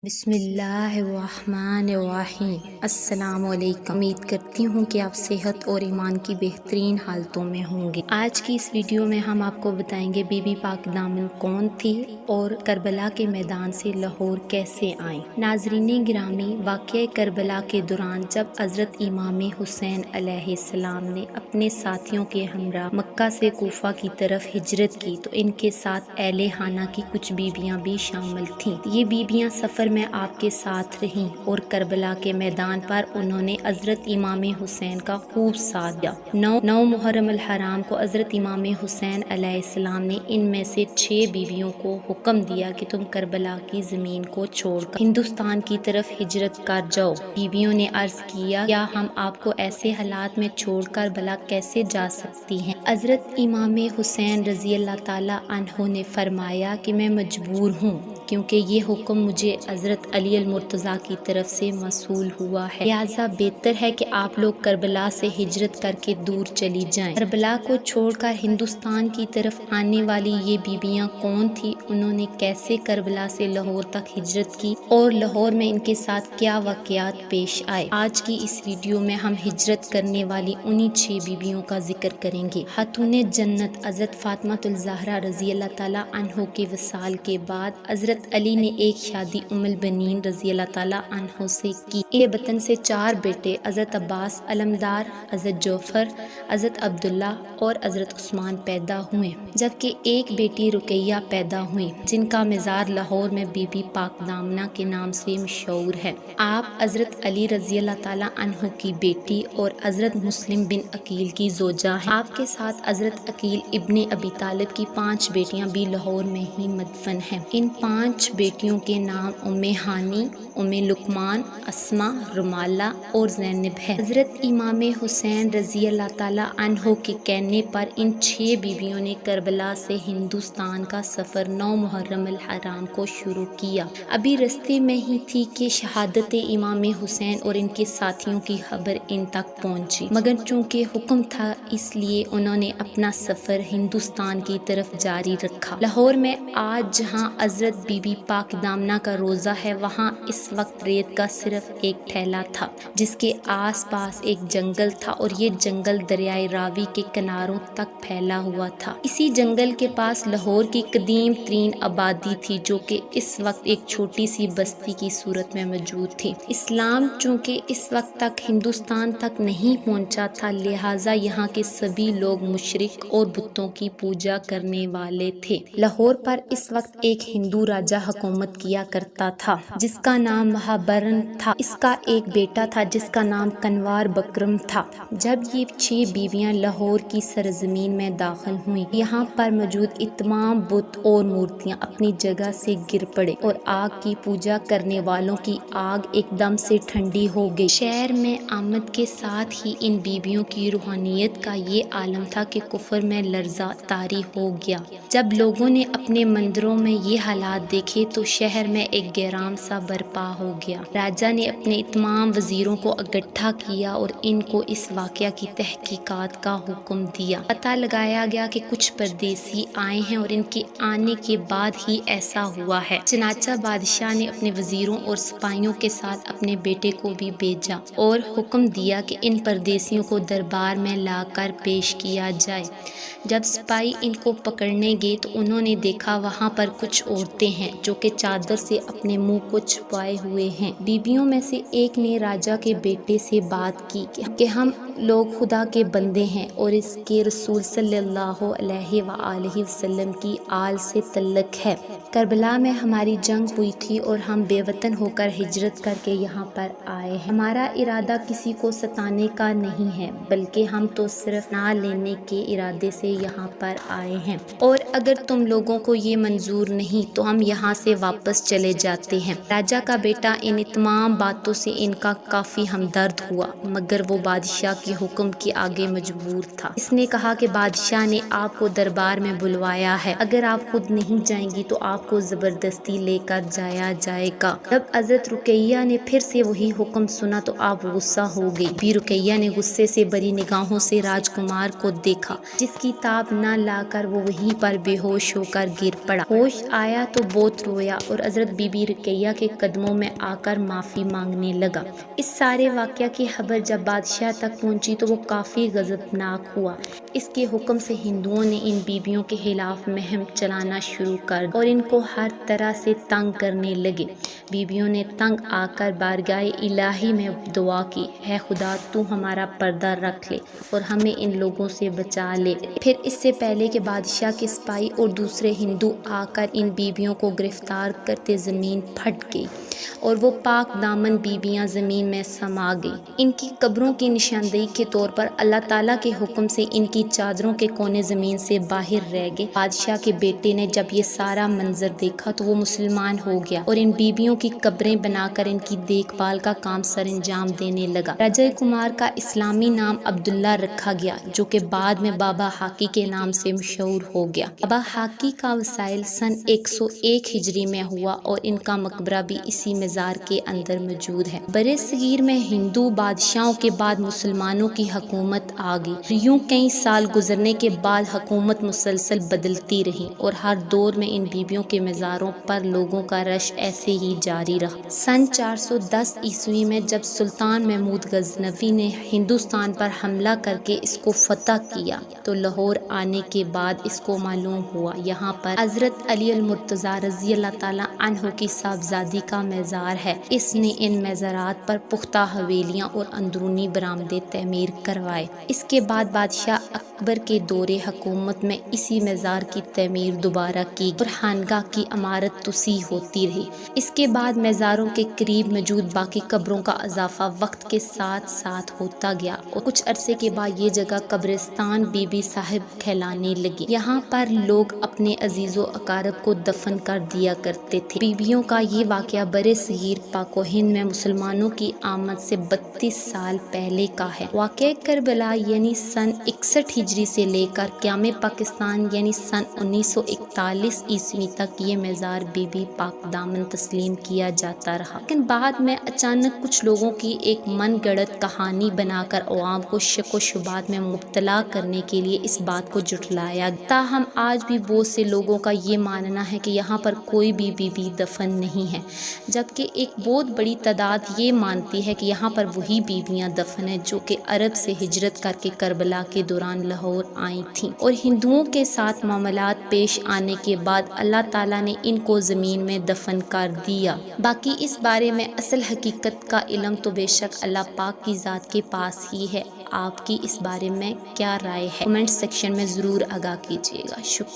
بسم اللہ الرحمن الرحیم۔ السلام علیکم۔ امید کرتی ہوں کہ آپ صحت اور ایمان کی بہترین حالتوں میں ہوں گے۔ آج کی اس ویڈیو میں ہم آپ کو بتائیں گے بی بی پاک دامن کون تھی اور کربلا کے میدان سے لاہور کیسے آئیں۔ ناظرین گرامی، واقعہ کربلا کے دوران جب حضرت امام حسین علیہ السلام نے اپنے ساتھیوں کے ہمراہ مکہ سے کوفہ کی طرف ہجرت کی تو ان کے ساتھ اہل خانہ کی کچھ بیویاں بھی شامل تھیں۔ یہ بیویاں سفر میں آپ کے ساتھ رہیں اور کربلا کے میدان پر انہوں نے حضرت امام حسین کا خوب ساتھ دیا۔ 9 محرم الحرام کو حضرت امام حسین علیہ السلام نے ان میں سے 6 بیویوں کو حکم دیا کہ تم کربلا کی زمین کو چھوڑ کر ہندوستان کی طرف ہجرت کر جاؤ۔ بیویوں نے عرض کیا کیا ہم آپ کو ایسے حالات میں چھوڑ کر بلا کیسے جا سکتی ہیں؟ حضرت امام حسین رضی اللہ تعالی عنہ نے فرمایا کہ میں مجبور ہوں، کیونکہ یہ حکم مجھے حضرت علی المرتضیٰ کی طرف سے موصول ہوا ہے، لہٰذا بہتر ہے کہ آپ لوگ کربلا سے ہجرت کر کے دور چلی جائیں۔ کربلا کو چھوڑ کر ہندوستان کی طرف آنے والی یہ بیویاں کون تھی، انہوں نے کیسے کربلا سے لاہور تک ہجرت کی اور لاہور میں ان کے ساتھ کیا واقعات پیش آئے، آج کی اس ویڈیو میں ہم ہجرت کرنے والی انہی 6 بیویوں کا ذکر کریں گے۔ خاتون جنت حضرت فاطمہ الزہرا رضی اللہ تعالیٰ عنہ کے وصال کے بعد حضرت علی نے ایک شادی ام البنین رضی اللہ تعالیٰ عنہ سے کی۔ ان کے بطن سے 4 بیٹے حضرت عباس علمدار، حضرت جعفر، حضرت عبداللہ اور حضرت عثمان پیدا ہوئے، جبکہ ایک بیٹی رقیہ پیدا ہوئی جن کا مزار لاہور میں بی بی پاک دامنہ کے نام سے مشہور ہے۔ آپ حضرت علی رضی اللہ تعالیٰ عنہ کی بیٹی اور حضرت مسلم بن عقیل کی زوجہ ہیں۔ آپ کے ساتھ حضرت عقیل ابن ابی طالب کی 5 بیٹیاں بھی لاہور میں ہی مدفن ہیں۔ ان 5 بیٹیوں کے نام ام ہانی، ام لقمان، اسماء، رمالہ اور زینب ہے۔ حضرت امام حسین رضی اللہ تعالیٰ عنہ کے کہنے پر ان 6 بیویوں نے کربلا سے ہندوستان کا سفر 9 محرم الحرام کو شروع کیا۔ ابھی رستے میں ہی تھی کہ شہادت امام حسین اور ان کے ساتھیوں کی خبر ان تک پہنچی، مگر چونکہ حکم تھا اس لیے انہوں نے اپنا سفر ہندوستان کی طرف جاری رکھا۔ لاہور میں آج جہاں حضرت بی بی پاک دامنہ کا روضہ ہے، وہاں اس وقت ریت کا صرف ایک ٹھیلا تھا جس کے آس پاس ایک جنگل تھا اور یہ جنگل دریائے راوی کے کناروں تک پھیلا ہوا تھا۔ اسی جنگل کے پاس لاہور کی قدیم ترین آبادی تھی جو کہ اس وقت ایک چھوٹی سی بستی کی صورت میں موجود تھی۔ اسلام چونکہ اس وقت تک ہندوستان تک نہیں پہنچا تھا، لہٰذا یہاں کے سبھی لوگ مشرک اور بتوں کی پوجا کرنے والے تھے۔ لاہور پر اس وقت ایک ہندو راجہ حکومت کیا کرتا تھا جس کا نام مہابرن تھا۔ اس کا ایک بیٹا تھا جس کا نام کنوار بکرم تھا۔ جب یہ 6 بیویاں لاہور کی سرزمین میں داخل ہوئیں، یہاں پر موجود تمام بت اور مورتیاں اپنی جگہ سے گر پڑے اور آگ کی پوجا کرنے والوں کی آگ ایک دم سے ٹھنڈی ہو گئی۔ شہر میں آمد کے ساتھ ہی ان بیویوں کی روحانیت کا یہ عالم تھا کہ کفر میں لرزہ طاری ہو گیا۔ جب لوگوں نے اپنے مندروں میں یہ حالات دیکھے تو شہر میں ایک گیرام سا برپا ہو گیا۔ راجہ نے اپنے تمام وزیروں کو اکٹھا کیا اور ان کو اس واقعہ کی تحقیقات کا حکم دیا۔ پتہ لگایا گیا کہ کچھ پردیسی آئے ہیں اور ان کے آنے کے بعد ہی ایسا ہوا ہے۔ چنانچہ بادشاہ نے اپنے وزیروں اور سپاہیوں کے ساتھ اپنے بیٹے کو بھی بھیجا اور حکم دیا کہ ان پردیسیوں کو دربار میں لا کر پیش کیا جائے۔ جب سپاہی ان کو پکڑنے گئے تو انہوں نے دیکھا وہاں پر کچھ عورتیں ہیں جو کہ چادر سے اپنے منہ کو چھپائے ہوئے ہیں۔ بیویوں میں سے ایک نے راجہ کے بیٹے سے بات کی کہ ہم لوگ خدا کے بندے ہیں اور اس کے رسول صلی اللہ علیہ وآلہ وسلم کی آل سے تعلق ہے۔ کربلا میں ہماری جنگ ہوئی تھی اور ہم بے وطن ہو کر ہجرت کر کے یہاں پر آئے ہیں۔ ہمارا ارادہ کسی کو ستانے کا نہیں ہے، بلکہ ہم تو صرف نہ لینے کے ارادے سے یہاں پر آئے ہیں، اور اگر تم لوگوں کو یہ منظور نہیں تو ہم یہاں سے واپس چلے جاتے ہیں۔ راجہ کا بیٹا ان تمام باتوں سے ان کا کافی ہمدرد ہوا، مگر وہ بادشاہ کے حکم کے آگے مجبور تھا۔ اس نے کہا کہ بادشاہ نے آپ کو دربار میں بلوایا ہے، اگر آپ خود نہیں جائیں گی تو آپ کو زبردستی لے کر جایا جائے گا۔ جب حضرت رقیہ نے پھر سے وہی حکم سنا تو آپ غصہ ہو گئی۔ بی رقیہ نے غصے سے بری نگاہوں سے راجکمار کو دیکھا، جس کی تاب نہ لا کر وہ وہیں پر بے ہوش ہو کر گر پڑا۔ ہوش آیا تو بہت رویا اور حضرت بی بی رقیہ کے قدموں میں آ کر معافی مانگنے لگا۔ اس سارے واقعہ کی خبر جب بادشاہ تک پہنچی تو وہ کافی غضبناک ہوا۔ اس کے حکم سے ہندوؤں نے ان بیبیوں کے خلاف مہم چلانا شروع کر دی اور ان کو ہر طرح سے تنگ کرنے لگے۔ بیبیوں نے تنگ آ کر بارگاہ الہی میں دعا کی، اے خدا تو ہمارا پردہ رکھ لے اور ہمیں ان لوگوں سے بچا لے۔ پھر اس سے پہلے کہ بادشاہ کے سپاہی اور دوسرے ہندو آ کر ان بیبیوں کو گرفتار کرتے زمین پھٹ گئی اور وہ پاک دامن بیبیاں زمین میں سما گئیں۔ ان کی قبروں کی نشاندہی کے طور پر اللہ تعالیٰ کے حکم سے ان کی چادروں کے کونے زمین سے باہر رہ گئے۔ بادشاہ کے بیٹے نے جب یہ سارا منظر دیکھا تو وہ مسلمان ہو گیا اور ان بیبیوں کی قبریں بنا کر ان کی دیکھ بھال کا کام سر انجام دینے لگا۔ اجے کمار کا اسلامی نام عبداللہ رکھا گیا، جو کہ بعد میں بابا حاکی کے نام سے مشہور ہو گیا۔ بابا حاکی کا وصال سن 101 ہجری میں ہوا اور ان کا مقبرہ بھی اسی مزار کے اندر موجود ہے۔ برِ صغیر میں ہندو بادشاہوں کے بعد مسلمانوں کی حکومت آ گئی۔ یوں کئی سال گزرنے کے بعد حکومت مسلسل بدلتی رہی اور ہر دور میں ان بیبیوں کے مزاروں پر لوگوں کا رش ایسے ہی جاری رہا۔ سن 410 عیسوی میں جب سلطان محمود غزنوی نے ہندوستان پر حملہ کر کے اس کو فتح کیا تو لاہور آنے کے بعد اس کو معلوم ہوا یہاں پر حضرت علی المرتضیٰ رضی اللہ تعالیٰ عنہ کی صاحبزادی کا مزار ہے۔ اس نے ان مزارات پر پختہ حویلیاں اور اندرونی برآمدیں تعمیر کروائے۔ اس کے بعد بادشاہ اکبر کے دور حکومت میں اسی مزار کی تعمیر دوبارہ کی اور خانقاہ کی عمارت توسیع ہوتی رہی۔ اس کے بعد مزاروں کے قریب موجود باقی قبروں کا اضافہ وقت کے ساتھ ساتھ ہوتا گیا اور کچھ عرصے کے بعد یہ جگہ قبرستان بی بی صاحب کہلانے لگی۔ یہاں پر لوگ اپنے عزیز و اقارب کو دفن کر دیا کرتے تھے۔ بیبیوں کا یہ واقعہ برِ صغیر پاک و ہند میں مسلمانوں کی آمد سے 32 سال پہلے کا ہے۔ واقعہ کربلا یعنی سن 61 ہجری سے لے کر قیام پاکستان یعنی سن 1941 عیسوی تک یہ مزار بی بی پاک دامن تسلیم کیا جاتا رہا، لیکن بعد میں اچانک کچھ لوگوں کی ایک من گڑت کہانی بنا کر عوام کو شک و شبہات میں مبتلا کرنے کے لیے اس بات کو جھٹلایا گیا۔ تاہم آج بھی بہت سے لوگوں کا یہ ماننا ہے کہ یہاں پر کوئی بھی بیوی دفن نہیں ہے، جبکہ ایک بہت بڑی تعداد یہ مانتی ہے کہ یہاں پر وہی بیویاں دفن ہیں جو کہ عرب سے ہجرت کر کے کربلا کے دوران لاہور آئی تھیں اور ہندوؤں کے ساتھ معاملات پیش آنے کے بعد اللہ تعالیٰ نے ان کو زمین میں دفن کر دیا۔ باقی اس بارے میں اصل حقیقت کا علم تو بے شک اللہ پاک کی ذات کے پاس ہی ہے۔ آپ کی اس بارے میں کیا رائے ہے؟ کمنٹ سیکشن میں ضرور آگاہ کیجیے گا۔ شکریہ۔